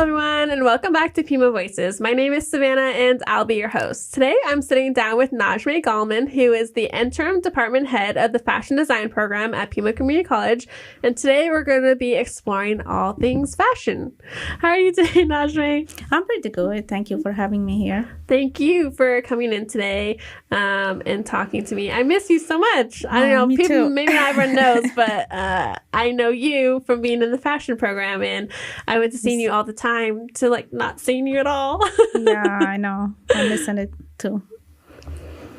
everyone, and welcome back to Pima Voices. My name is Savannah, and I'll be your host. Today, I'm sitting down with Najmeh Gallman, who is the interim department head of the fashion design program at Pima Community College. And today, we're going to be exploring all things fashion. How are you today, Najmeh? I'm pretty good. Thank you for having me here. Thank you for coming in today and talking to me. I miss you so much. I don't know, me people too. maybe not everyone knows, but I know you from being in the fashion program, and I went to seeing you all the time to not seeing you at all. Yeah, I know. I'm missing it too.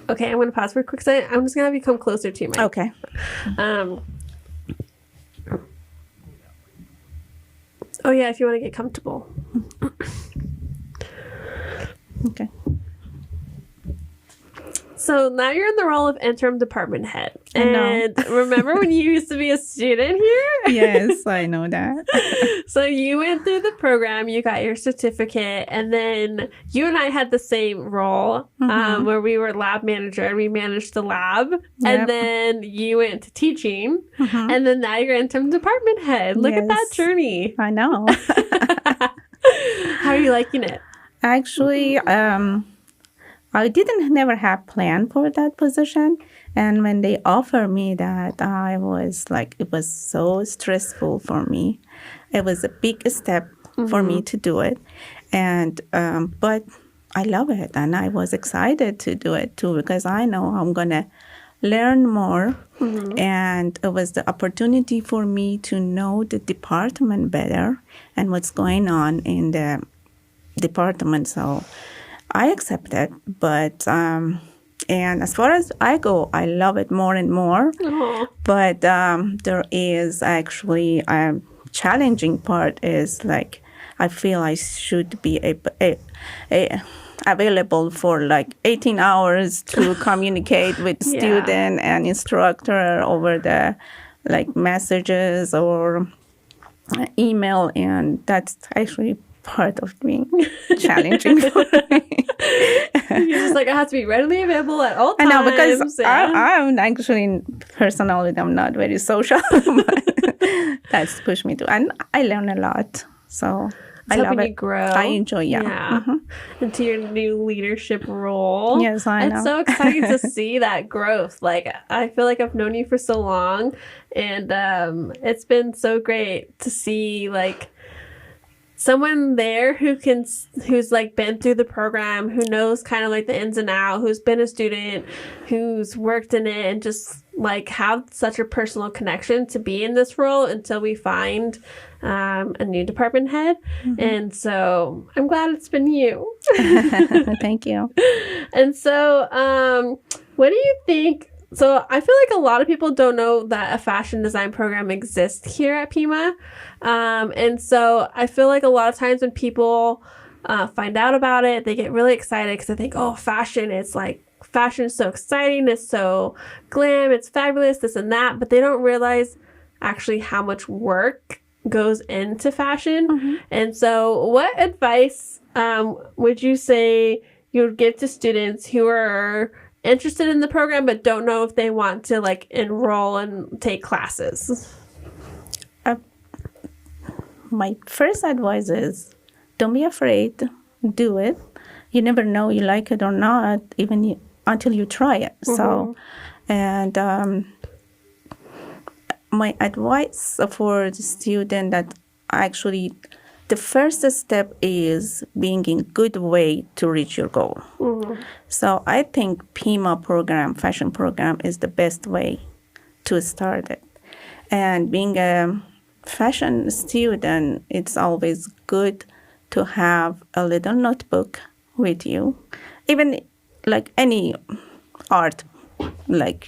Okay, I'm going to pause for a quick second. I'm just going to have you come closer to me. Okay. Oh yeah, if you want to get comfortable. Okay. So now you're in the role of interim department head. I know. And remember when you used to be a student here? Yes, I know that. So you went through the program, you got your certificate, and then you and I had the same role where we were lab manager and we managed the lab. Yep. And then you went to teaching, and then now you're interim department head. Look at that Yes. journey. I know. How are you liking it? Actually, I never have planned for that position. And when they offered me that, I was like, it was so stressful for me. It was a big step for me to do it. And, but I love it. And I was excited to do it too, because I know I'm going to learn more. And it was the opportunity for me to know the department better and what's going on in the department. So I accept it, but and as far as I go, I love it more and more. Aww. But there is actually a challenging part is like I feel I should be available for 18 hours to communicate with student and instructor over the messages or email, and that's actually part of being challenging for me. You're just I have to be readily available at all times. I know, because I'm actually personally, I'm not very social. But that's pushed me to, and I learn a lot. So I love it. You grow. I enjoy, into your new leadership role. Yes, I know. It's so exciting to see that growth. I feel like I've known you for so long, and it's been so great to see someone there who's been through the program, who knows kind of the ins and outs, who's been a student, who's worked in it, and just have such a personal connection to be in this role until we find a new department head. And so I'm glad it's been you. Thank you. And so what do you think? So I feel like a lot of people don't know that a fashion design program exists here at Pima. And so I feel like a lot of times when people find out about it, they get really excited because they think, oh, fashion, it's fashion is so exciting. It's so glam. It's fabulous, this and that. But they don't realize actually how much work goes into fashion. And so what advice would you say you would give to students who are interested in the program but don't know if they want to enroll and take classes? My first advice is don't be afraid. Do it. You never know you like it or not, even until you try it. So, and my advice for the student that actually the first step is being in good way to reach your goal. So I think Pima program, fashion program, is the best way to start it. And being a fashion student, it's always good to have a little notebook with you. Even any art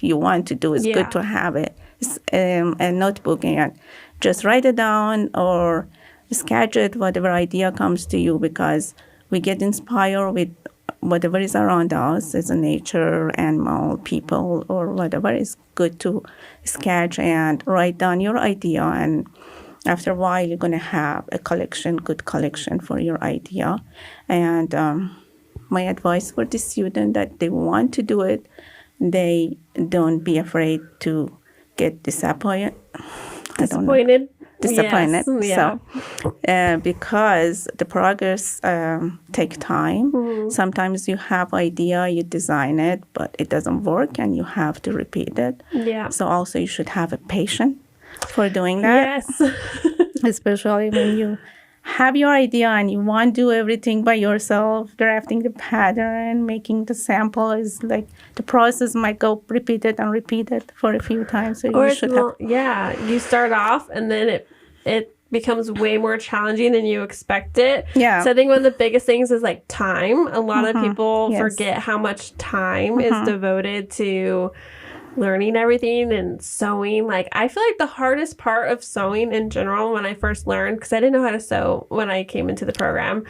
you want to do, it's good to have it. It's, a notebook, and just write it down or sketch it, whatever idea comes to you, because we get inspired with whatever is around us, as a nature, animal, people, or whatever. Is good to sketch and write down your idea, and after a while you're going to have a good collection for your idea. And my advice for the student that they want to do it, they don't be afraid to get disappointed. disappointed. Yes, yeah. So, because the progress take time, sometimes you have idea, you design it, but it doesn't work, and you have to repeat it. Yeah. So also you should have a patience for doing that. Yes. Especially when you have your idea and you want to do everything by yourself, drafting the pattern, making the sample is like the process might go repeated and repeated for a few times. So Or you should have. yeah, you start off and then it becomes way more challenging than you expect it. Yeah. So I think one of the biggest things is like time. A lot of people Yes. forget how much time is devoted to learning everything and sewing. Like, I feel like the hardest part of sewing in general when I first learned, because I didn't know how to sew when I came into the program,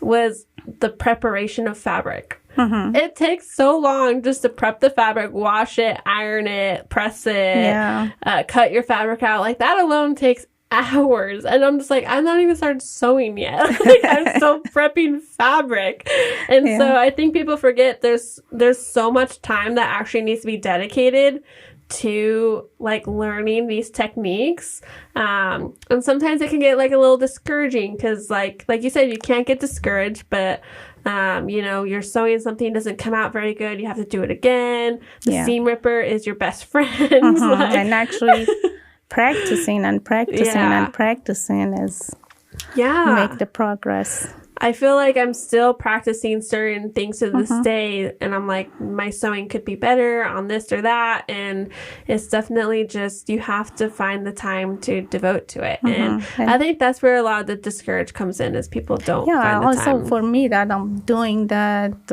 was the preparation of fabric. It takes so long just to prep the fabric, wash it, iron it, press it, cut your fabric out. Like, that alone takes hours. And I'm just like, I'm not even started sewing yet. Like, I'm still prepping fabric. And so I think people forget there's so much time that actually needs to be dedicated to like learning these techniques. And sometimes it can get like a little discouraging because like you said, you can't get discouraged, but you know, you're sewing something doesn't come out very good. You have to do it again. The seam ripper is your best friend. Like, and actually practicing and practicing and practicing is make the progress. I feel like I'm still practicing certain things to this day, and I'm like, my sewing could be better on this or that, and it's definitely just, you have to find the time to devote to it. And I think that's where a lot of the discourage comes in, is people don't find the also time. for me that I'm doing that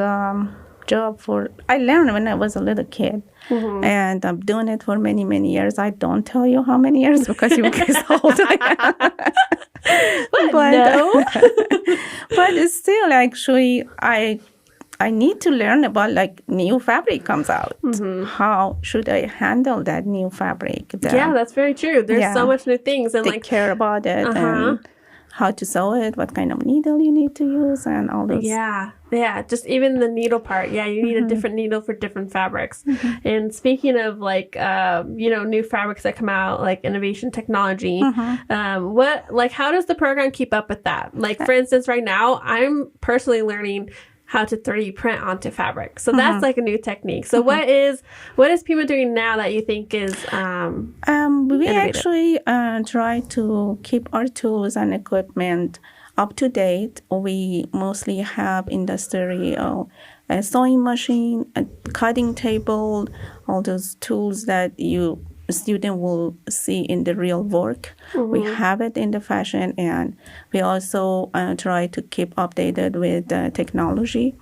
job I learned when I was a little kid. And I'm doing it for many, many years. I don't tell you how many years because you guys hold but no. but it's still actually I need to learn about like new fabric comes out. How should I handle that new fabric? Yeah, that's very true. There's so much new things, and take care about it and how to sew it, what kind of needle you need to use, and all those. Yeah, just even the needle part. Yeah, you need a different needle for different fabrics. And speaking of like, you know, new fabrics that come out, like innovation technology, how does the program keep up with that? Like, for instance, right now, I'm personally learning how to 3D print onto fabric. So that's like a new technique. So what is Pima doing now that you think is we innovative? Actually try to keep our tools and equipment up to date. We mostly have industrial a sewing machine, a cutting table, all those tools that a student will see in the real work. We have it in the fashion, and we also try to keep updated with technology.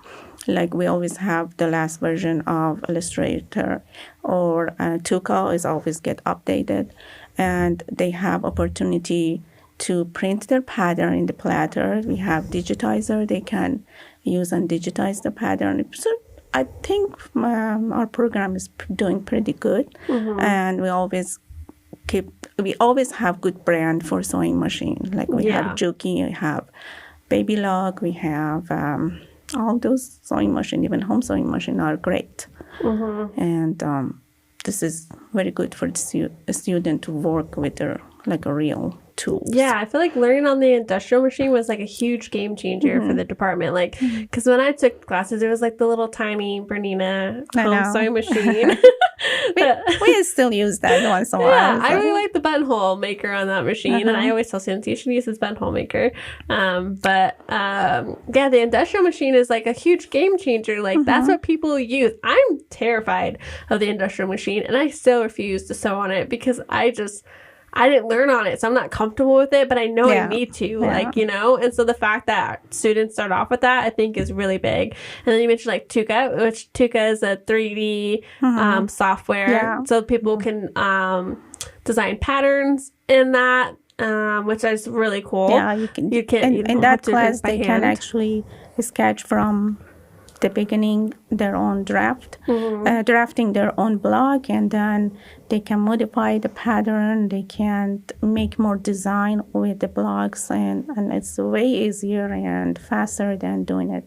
Like, we always have the last version of Illustrator, or Tuca is always get updated, and they have opportunity to print their pattern in the platter. We have digitizer they can use and digitize the pattern. So I think our program is doing pretty good, and we always have good brand for sewing machine. Like, we have Juki, we have Baby Lock, we have all those sewing machine, even home sewing machine are great. And this is very good for a student to work with their like a real tools. Yeah, I feel like learning on the industrial machine was like a huge game changer for the department. Like, because when I took classes, it was like the little tiny Bernina home sewing machine. we still use that once in a while. Yeah, I really like the buttonhole maker on that machine, and I always tell students you should use this buttonhole maker. Yeah, the industrial machine is like a huge game changer. Like, that's what people use. I'm terrified of the industrial machine, and I still refuse to sew on it because I didn't learn on it, so I'm not comfortable with it, but I know I need to, like, you know? And so the fact that students start off with that, I think, is really big. And then you mentioned, like, Tuca, which Tuca is a 3D software. So people can design patterns in that, which is really cool. Yeah, you can in that class, they can actually sketch from the beginning their own drafting their own block, and then they can modify the pattern. They can make more design with the blocks, and it's way easier and faster than doing it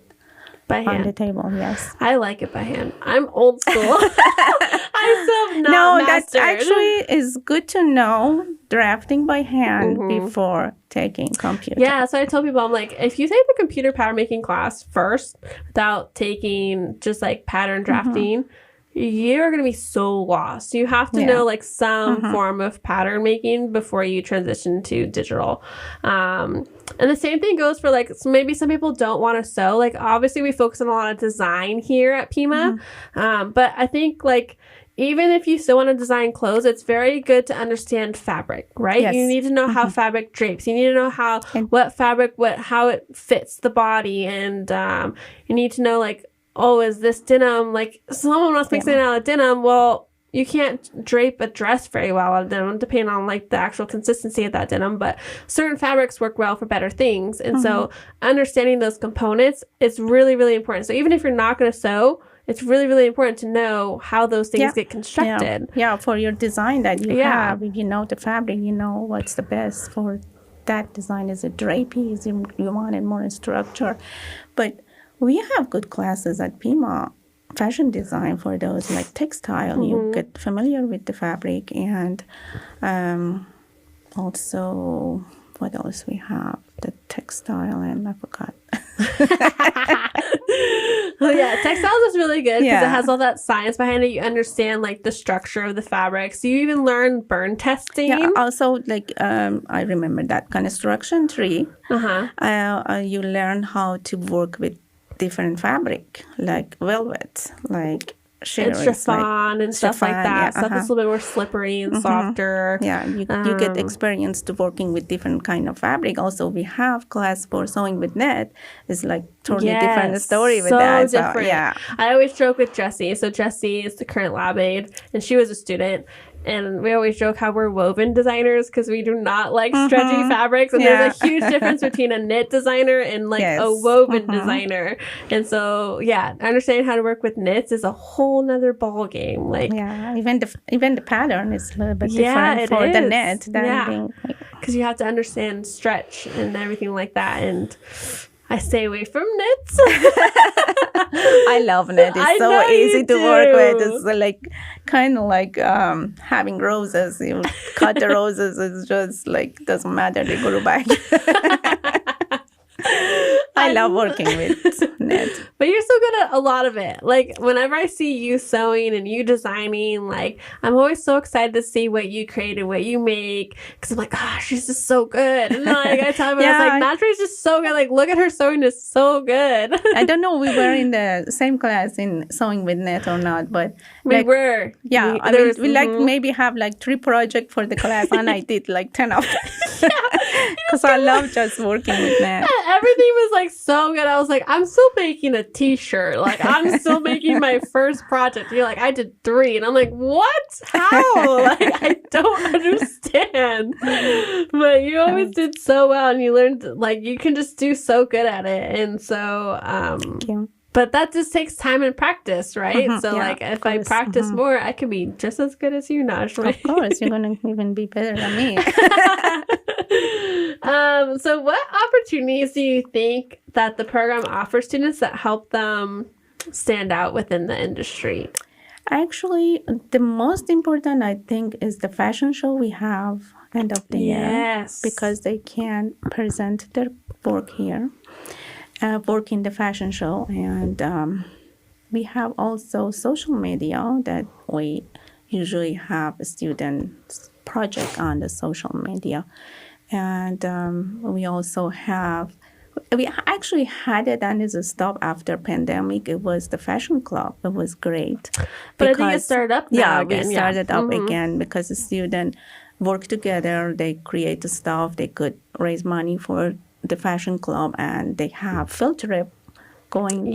by hand on the table. Yes, I like it by hand. I'm old school. I myself not No, mastered. that actually is good to know. Drafting by hand before taking computer. Yeah, so I tell people, I'm like, if you take the computer pattern making class first without taking just like pattern drafting, you're going to be so lost. You have to know like some form of pattern making before you transition to digital. And the same thing goes for like, so maybe some people don't want to sew. Like obviously we focus on a lot of design here at Pima. But I think like, even if you still want to design clothes, it's very good to understand fabric, right? Yes. You need to know how fabric drapes. You need to know how it fits the body, and you need to know like, oh, is this denim? Like someone wants to make something out of denim. Well, you can't drape a dress very well out of denim, depending on like the actual consistency of that denim. But certain fabrics work well for better things, and so understanding those components is really, really important. So even if you're not going to sew, it's really, really important to know how those things get constructed. Yeah, for your design that you have, if you know the fabric, you know what's the best for that design. Is it drapey? Is it, you want it more in structure? But we have good classes at Pima, fashion design for those like textile. You get familiar with the fabric, and also what else we have? The textile, and I forgot. Oh yeah, textiles is really good because it has all that science behind it. You understand like the structure of the fabric, so you even learn burn testing. Yeah, also like I remember that construction tree. You learn how to work with different fabric, like velvet, like and chiffon and stuff like that. Stuff that's a little bit more slippery and softer. Yeah, you get experience to working with different kind of fabric. Also, we have class for sewing with net. It's like totally different story with that. Different. So, yeah, I always joke with Jessie. So Jessie is the current lab aide, and she was a student. And we always joke how we're woven designers because we do not like stretchy fabrics. And there's a huge difference between a knit designer and like a woven designer. And so, understanding how to work with knits is a whole nother ball game. Like, even the pattern is a little bit different for the knit. Because you have to understand stretch and everything like that. And I stay away from knits. I love knit. It's so easy to work with. It's like kind of like having roses. You cut the roses. It's just like doesn't matter. They grow back. I love working with knit. But you're so good at a lot of it. Like, whenever I see you sewing and you designing, like, I'm always so excited to see what you create and what you make. Because I'm like, gosh, she's just so good. And like, I tell them, I was like, Najmeh's just so good. Like, look at her sewing is so good. I don't know we were in the same class in sewing with knit or not, but we were. Yeah, we like maybe have like 3 projects for the class, and I did like 10 of them. Because I love just working with knit. Everything was like so good. I was like, I'm still making a t-shirt. Like, I'm still making my first project. You're like, I did 3. And I'm like, what? How? Like, I don't understand. But you always did so well, and you learned, like, you can just do so good at it. And so, Thank you. But that just takes time and practice, right? So, like, if I practice more, I can be just as good as you, Najmeh. Of course, you're going to even be better than me. So what opportunities do you think that the program offers students that help them stand out within the industry? Actually, the most important, I think, is the fashion show we have end of the year. Because they can present their work here. Work in the fashion show, and we have also social media that we usually have students project on the social media, and we also have. We actually had it and it's a stop after pandemic. It was the fashion club. It was great. But I think it started up now again. We started up again because the students work together. They create the stuff. They could raise money for the fashion club, and they have field trip going to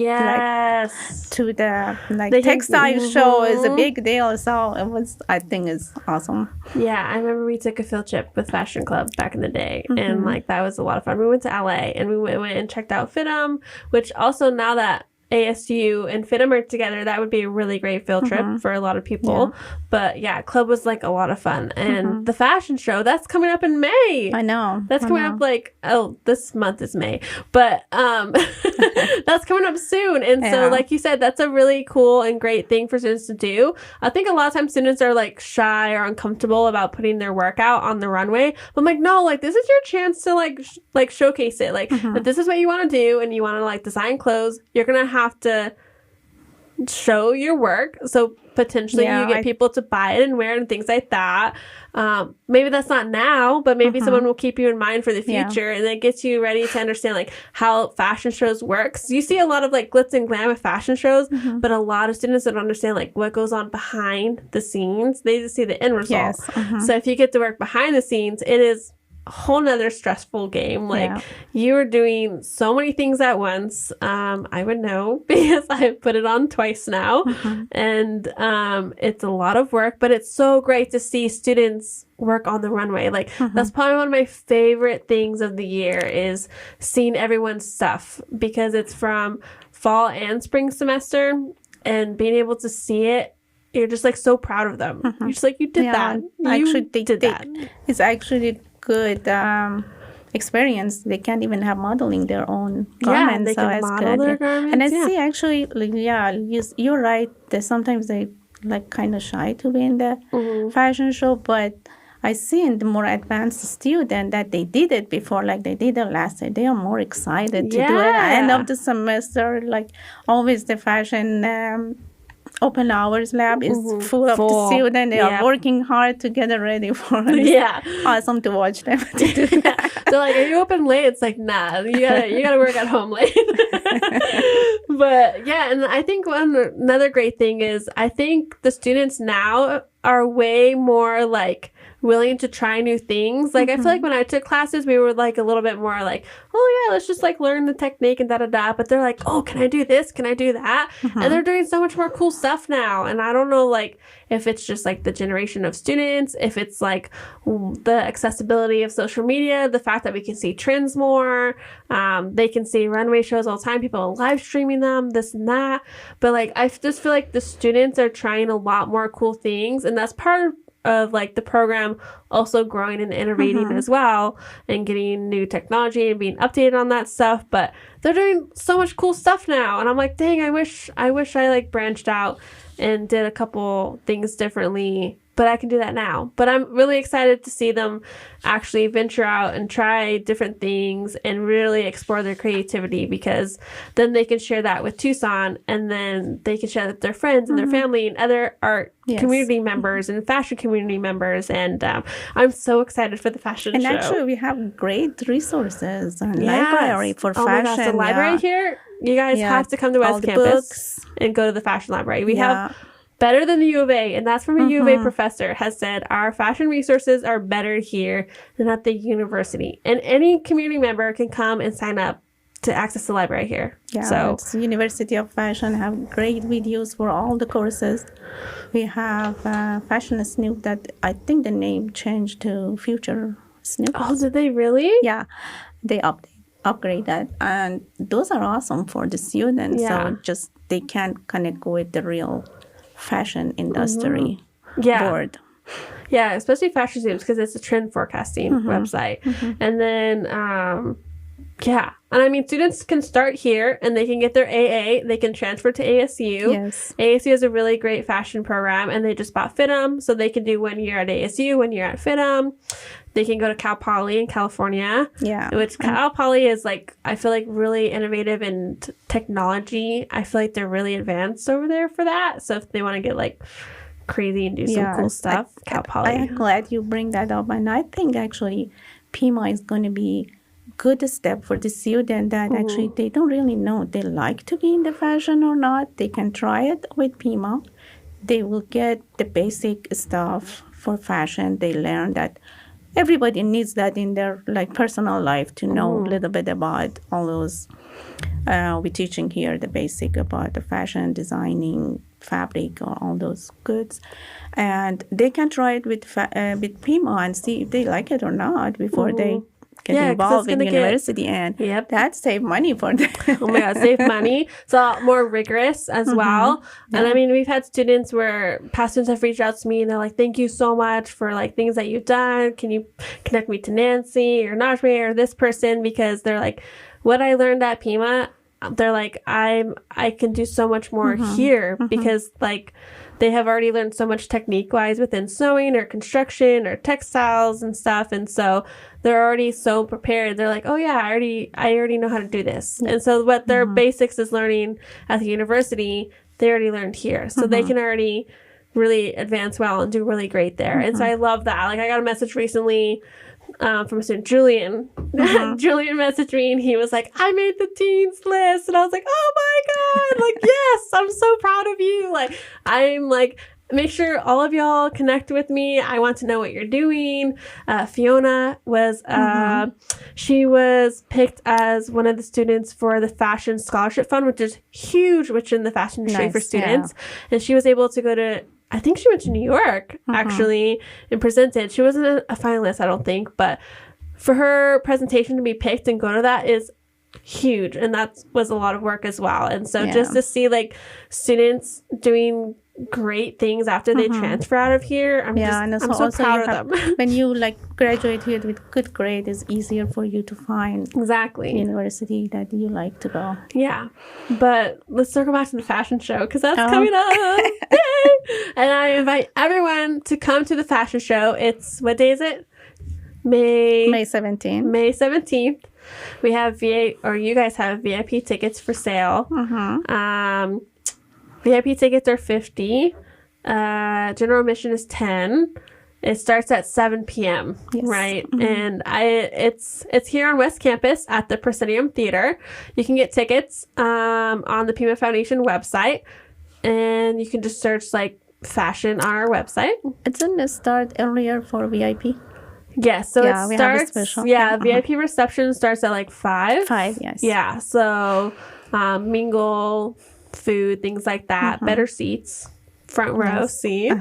the textile show is a big deal. So it was, I think, it's awesome. Yeah, I remember we took a field trip with fashion club back in the day, and like that was a lot of fun. We went to LA and we went and checked out FITM, which also now that ASU and FITM are together, that would be a really great field trip for a lot of people. Yeah. But yeah, club was like a lot of fun. And the fashion show, that's coming up in May. I know. That's coming up like, this month is May. But that's coming up soon. And so like you said, that's a really cool and great thing for students to do. I think a lot of times students are like shy or uncomfortable about putting their work out on the runway. But I'm like, no, like this is your chance to like showcase it. Like if this is what you want to do and you want to like design clothes, you're going to have to show your work. So potentially you get people to buy it and wear it and things like that. Maybe that's not now, but maybe someone will keep you in mind for the future, and it gets you ready to understand like how fashion shows work. So you see a lot of like glitz and glam at fashion shows, but a lot of students don't understand like what goes on behind the scenes. They just see the end result. Yes. So if you get to work behind the scenes, it is a whole nother stressful game. Like you are doing so many things at once. I would know because I put it on twice now, and it's a lot of work, but it's so great to see students work on the runway. Like that's probably one of my favorite things of the year is seeing everyone's stuff, because it's from fall and spring semester, and being able to see it, you're just like so proud of them. You're just like, you did that. You did that. It's actually good experience. They can't even have modeling their own garments. They can model their garments. And I see actually, you're right, that sometimes they like kind of shy to be in the fashion show, but I see in the more advanced student that they did it before, like they did it last year. They are more excited to do it at the end of the semester. Like always the fashion open hours lab is full of the students. They are working hard to get ready for it. Awesome to watch them to do that. They're like, are you open late? It's like, nah, you gotta work at home late. But yeah, and I think another great thing is I think the students now are way more like willing to try new things. Like I feel like when I took classes, we were like a little bit more like, oh yeah, let's just like learn the technique and da. But they're like, oh, can I do this? Can I do that? And they're doing so much more cool stuff now. And I don't know like if it's just like the generation of students, if it's like the accessibility of social media, the fact that we can see trends more, they can see runway shows all the time, people are live streaming them, this and that. But like I just feel like the students are trying a lot more cool things, and that's part of like the program also growing and innovating as well, and getting new technology and being updated on that stuff. But they're doing so much cool stuff now, and I'm like, dang, I wish I like branched out and did a couple things differently, but I can do that now. But I'm really excited to see them actually venture out and try different things and really explore their creativity, because then they can share that with Tucson, and then they can share that with their friends and their family and other art community members and fashion community members. And I'm so excited for the fashion show. And actually, we have great resources and library for fashion. My gosh, the library here, you guys have to come to West Campus and go to the fashion library. We have better than the UofA, and that's from a UofA professor, has said our fashion resources are better here than at the university. And any community member can come and sign up to access the library here. Yeah, so it's University of Fashion have great videos for all the courses. We have Fashion Snoop that I think the name changed to Future Snoop. Oh, did they really? Yeah, they upgrade that, and those are awesome for the students. So just they can connect with the real fashion industry board. Yeah, especially fashion students, because it's a trend forecasting website. And then, and I mean, students can start here and they can get their AA. They can transfer to ASU. Yes. ASU is a really great fashion program, and they just bought FITM, so they can do 1 year at ASU, 1 year at FITM. They can go to CalPoly in California. Yeah. Which CalPoly is like, I feel like really innovative in technology. I feel like they're really advanced over there for that. So if they want to get like crazy and do some cool stuff, CalPoly. I'm glad you bring that up. And I think actually Pima is going to be good step for the student that actually they don't really know they like to be in the fashion or not. They can try it with Pima. They will get the basic stuff for fashion. They learn that everybody needs that in their like personal life to know a little bit about all those. We're teaching here the basic about the fashion, designing, fabric, or all those goods, and they can try it with Pima and see if they like it or not before they get involved in university, and that save money for them. Oh my God, save money. It's a lot more rigorous as well. Yeah. And I mean, we've had students where past students have reached out to me and they're like, thank you so much for like things that you've done. Can you connect me to Nancy or Najmeh or this person? Because they're like, what I learned at Pima, they're like, I can do so much more here because like they have already learned so much technique wise within sewing or construction or textiles and stuff. And so they're already so prepared. They're like, oh yeah, I already know how to do this. And so what their basics is learning at the university, they already learned here. So they can already really advance well and do really great there. And so I love that. Like I got a message recently from a student, Julian. Julian messaged me and he was like, I made the dean's list. And I was like, oh my God, like, yes, I'm so proud of you. Like, I'm like, make sure all of y'all connect with me. I want to know what you're doing. Fiona was, she was picked as one of the students for the Fashion Scholarship Fund, which is huge, which in the fashion industry for students. Yeah. And she was able to go to, I think she went to New York, actually, and presented. She wasn't a finalist, I don't think, but for her presentation to be picked and go to that is huge. And that was a lot of work as well. And so just to see, like, students doing great things after they transfer out of here, I'm so proud of them. When you, like, graduate here with good grade, it's easier for you to find university that you like to go. Yeah. But let's circle back to the fashion show because that's coming up. Yay! And I invite everyone to come to the fashion show. It's, what day is it? May 17th. May 17th. We have you guys have VIP tickets for sale. VIP tickets are $50. General admission is $10. It starts at 7 p.m. Right? And it's here on West Campus at the Proscenium Theater. You can get tickets on the Pima Foundation website, and you can just search like fashion on our website. It's in the start earlier for VIP. Yes, so it starts. VIP reception starts at like 5. 5, yes. Yeah, so mingle, food, things like that. Better seats, front row seats,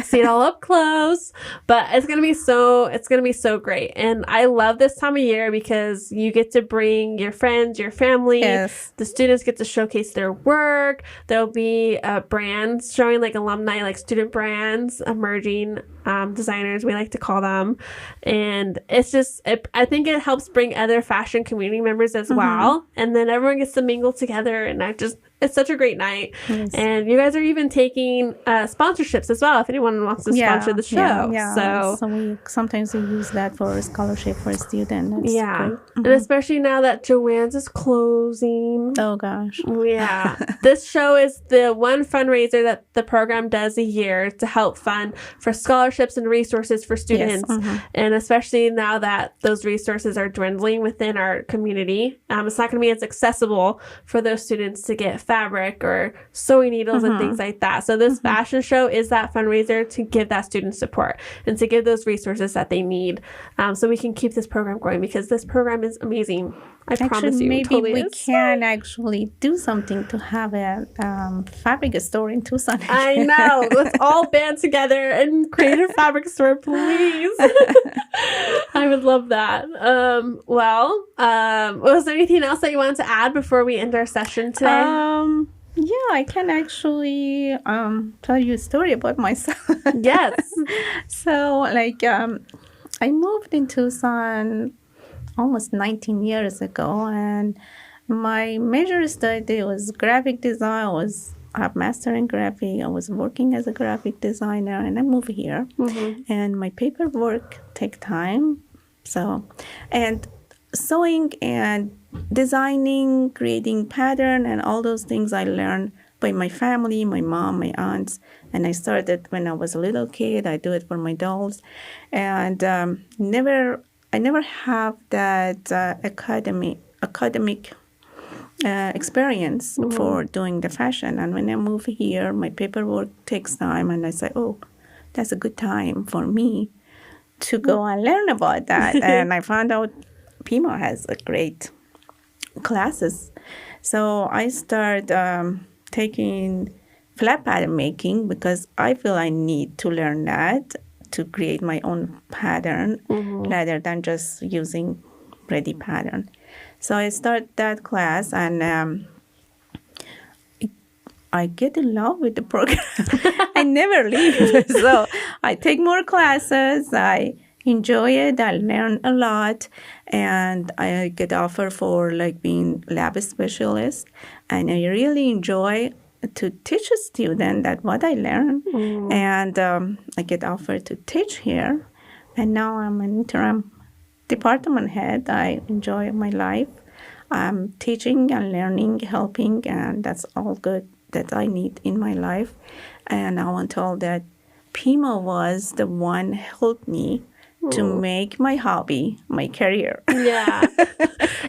see it all up close. But it's gonna be so great, and I love this time of year because you get to bring your friends, your family. Yes. The students get to showcase their work. There'll be brands showing, like alumni, like student brands, emerging designers, we like to call them. And it's just, I think it helps bring other fashion community members as well. And then everyone gets to mingle together, and it's such a great night. Yes. And you guys are even taking sponsorships as well if anyone wants to sponsor the show. So sometimes we use that for a scholarship for a student. That's great. And especially now that Joanne's is closing. Oh gosh. Yeah. This show is the one fundraiser that the program does a year to help fund for scholarships and resources for students. And especially now that those resources are dwindling within our community, it's not going to be as accessible for those students to get fabric or sewing needles and things like that. So this fashion show is that fundraiser to give that student support and to give those resources that they need, so we can keep this program going, because this program is amazing. I promise you. Maybe we can actually do something to have a fabric store in Tucson. I know. Let's all band together and create a fabric store, please. I would love that. Was there anything else that you wanted to add before we end our session today? Yeah, I can actually tell you a story about myself. Yes. So, like, I moved in Tucson almost 19 years ago, and my major study was graphic design. I have master in graphic. I was working as a graphic designer, and I moved here. And my paperwork take time. So, and sewing and designing, creating pattern, and all those things I learned by my family, my mom, my aunts. And I started when I was a little kid. I do it for my dolls, and I never have that academic experience for doing the fashion. And when I move here, my paperwork takes time, and I say, oh, that's a good time for me to go and learn about that. And I found out Pima has a great classes. So I start taking flat pattern making because I feel I need to learn that to create my own pattern rather than just using ready pattern. So I start that class, and I get in love with the program. I never leave. So I take more classes. I enjoy it. I learn a lot. And I get offered for like being lab specialist. And I really enjoy to teach a student that what I learn. And I get offered to teach here. And now I'm an interim department head. I enjoy my life. I'm teaching and learning, helping, and that's all good that I need in my life. And I want to tell that Pima was the one helped me to make my hobby my career. Yeah.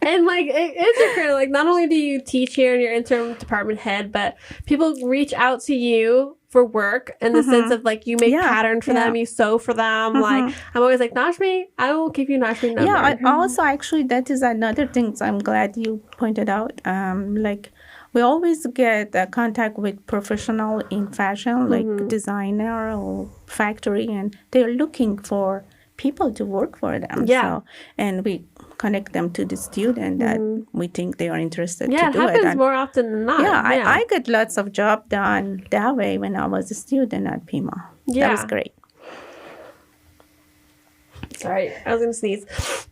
And like it's a career. Like not only do you teach here and you're interim department head, but people reach out to you for work in the sense of like you make patterns for them, you sew for them. Like I'm always like, Najmeh, I will give you Najmeh number. Yeah, I also actually that is another thing. So I'm glad you pointed out. Like we always get contact with professional in fashion, like designer or factory, and they're looking for people to work for them. Yeah. So, and we connect them to the student that we think they are interested to do it. Yeah, it happens more often than not. Yeah, I get lots of job done that way when I was a student at Pima. Yeah. That was great. Sorry, I was gonna sneeze.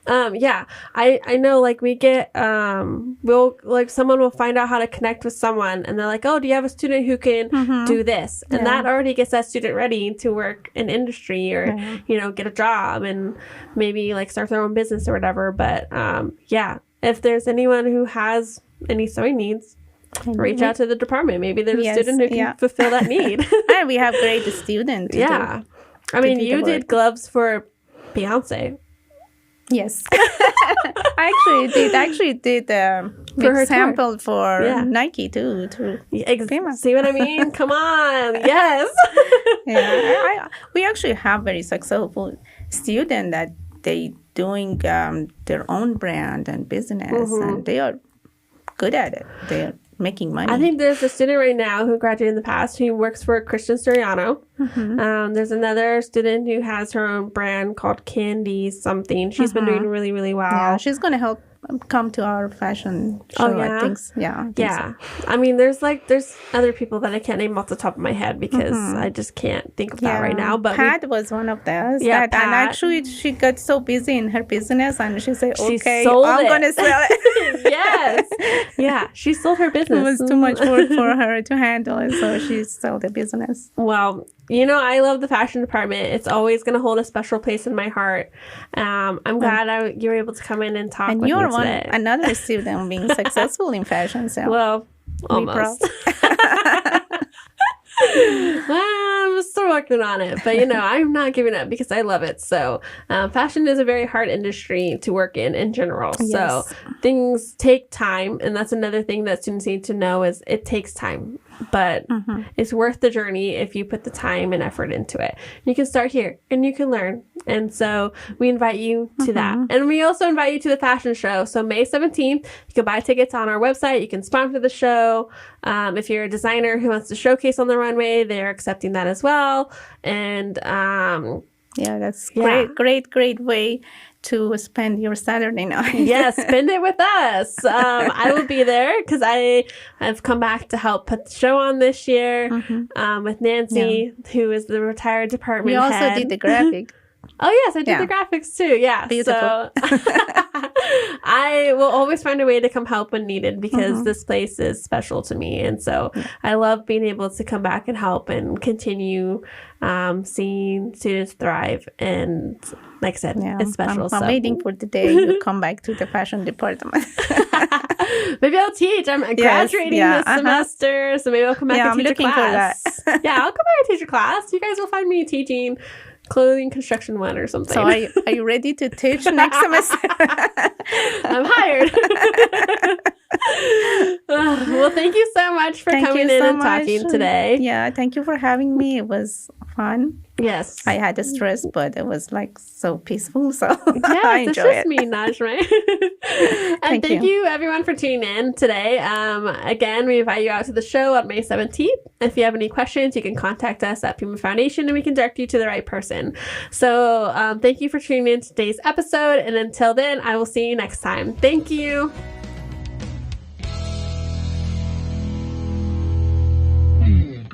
Yeah, I know. Like we get, we'll like someone will find out how to connect with someone, and they're like, "Oh, do you have a student who can do this?" And that already gets that student ready to work in industry or you know get a job and maybe like start their own business or whatever. But yeah, if there's anyone who has any sewing needs, reach out to the department. Maybe there's a student who can fulfill that need. And we have great students. Yeah, I mean, you did gloves for Beyonce. Yes. I actually did her sample for Nike too. See what I mean? Come on. Yes. We actually have very successful students that they doing their own brand and business, and they are good at it. They are making money. I think there's a student right now who graduated in the past who works for Christian Storiano. There's another student who has her own brand called Candy something. She's been doing really, really well. Yeah, she's going to help come to our fashion show, I think. So. I mean, there's other people that I can't name off the top of my head because I just can't think of that right now. But Pat was one of those. Yeah, and actually she got so busy in her business and she said, okay, I'm going to sell it. Yes. Yeah, she sold her business. It was too much work for her to handle it, so she sold the business. Well, you know, I love the fashion department. It's always going to hold a special place in my heart. I'm glad you were able to come in and talk with me today. Another student being successful in fashion. So well, almost. Well, I'm still working on it, but you know, I'm not giving up because I love it. So fashion is a very hard industry to work in general. Yes. So things take time, and that's another thing that students need to know is it takes time, but it's worth the journey if you put the time and effort into it. You can start here and you can learn. And so we invite you to that. And we also invite you to the fashion show. So May 17th, you can buy tickets on our website. You can sponsor the show. If you're a designer who wants to showcase on the runway, they're accepting that as well. And that's great way to spend your Saturday night. Yes, spend it with us. I will be there because I've come back to help put the show on this year with Nancy, who is the retired department head. We also did the graphic. Oh, yes, I did the graphics too. Yeah. Beautiful. So I will always find a way to come help when needed because this place is special to me. And so I love being able to come back and help and continue seeing students thrive. And like I said, it's special. I'm waiting for the day you come back to the fashion department. Maybe I'll teach. I'm graduating this semester, so maybe I'll come back and teach a class. For that. Yeah, I'll come back and teach a class. You guys will find me teaching clothing construction 1 or something. So are you ready to teach next semester? I'm hired. Well, thank you so much for coming in and talking today. Yeah, thank you for having me. It was fun. Yes. I had a stress, but it was like so peaceful. So yes, I enjoy it's just it. me, Najmeh. And thank you everyone for tuning in today. Again, we invite you out to the show on May 17th. If you have any questions, you can contact us at Pima Foundation and we can direct you to the right person. So thank you for tuning in to today's episode. And until then, I will see you next time. Thank you.